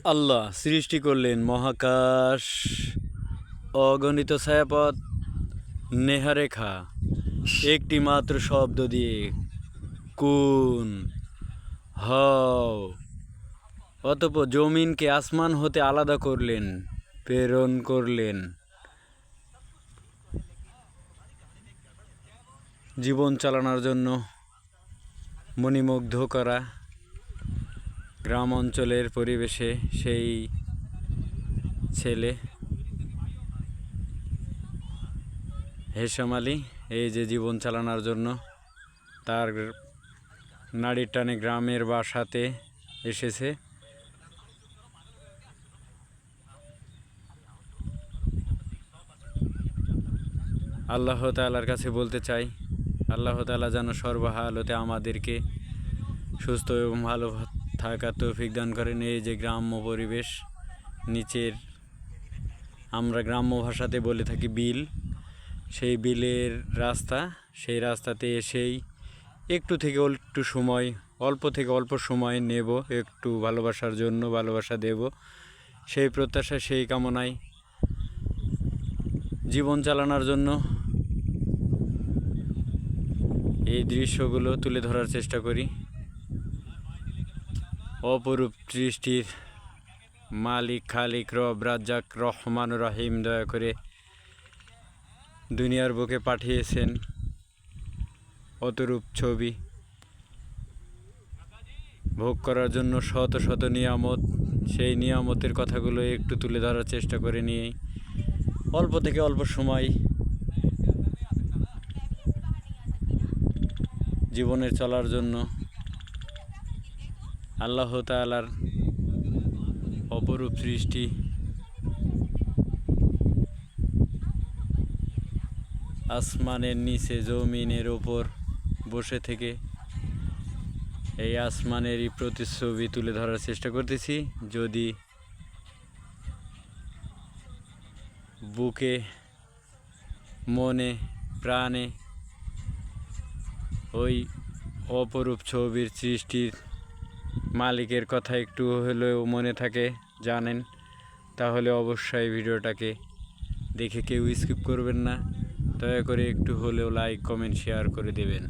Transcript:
আল্লাহ সৃষ্টি করলেন মহাকাশ, অগণিত ছায়াপথ, নেহারেখা, একটি মাত্র শব্দ দিয়ে, কুন হও। অতঃপর জমিনকে আসমান হতে আলাদা করলেন, প্রেরণ করলেন জীবন চালানোর জন্য। মণিমুগ্ধ করা গ্রাম অঞ্চলের পরিবেশে সেই ছেলে হেশাম আলী এই যে জীবন চালানোর জন্য তার নাড়ির টানে গ্রামের বাসাতে এসেছে। আল্লাহ তাআলার কাছে বলতে চাই, আল্লাহ তাআলা যেন সর্বহালতে আমাদেরকে সুস্থ এবং ভালো থাকার তৌফিক দান করেন। এই যে গ্রাম্য পরিবেশ, নিচের আমরা গ্রাম্য ভাষাতে বলে থাকি বিল, সেই বিলের রাস্তা, সেই রাস্তাতে এসেই একটু থেকে একটু সময়, অল্প থেকে অল্প সময় নেব, একটু ভালোবাসার জন্য ভালোবাসা দেব, সেই প্রত্যাশা, সেই কামনায় জীবন চালানোর জন্য এই দৃশ্যগুলো তুলে ধরার চেষ্টা করি। অপরূপ সৃষ্টির মালিক, খালিক, রব, রাজ্জাক, রহমান, রহিম দয়া করে দুনিয়ার বুকে পাঠিয়েছেন অতরূপ ছবি ভোগ করার জন্য শত শত নিয়ামত। সেই নিয়ামতের কথাগুলো একটু তুলে ধরার চেষ্টা করে নিয়ে অল্প থেকে অল্প সময় জীবনের চলার জন্য আল্লাহ তাআলার অপরূপ সৃষ্টি, আসমানের নিচে জমিনের ওপর বসে থেকে এই আসমানেরই প্রতিচ্ছবি তুলে ধরার চেষ্টা করতেছি। যদি বুকে, মনে, প্রাণে ওই অপরূপ ছবির সৃষ্টির মালিকের কথা একটু হলেও মনে থাকে, জানেন, তাহলে অবশ্যই ভিডিওটাকে দেখে কেউ স্কিপ করবেন না। দয়া করে একটু হলেও লাইক, কমেন্ট, শেয়ার করে দেবেন।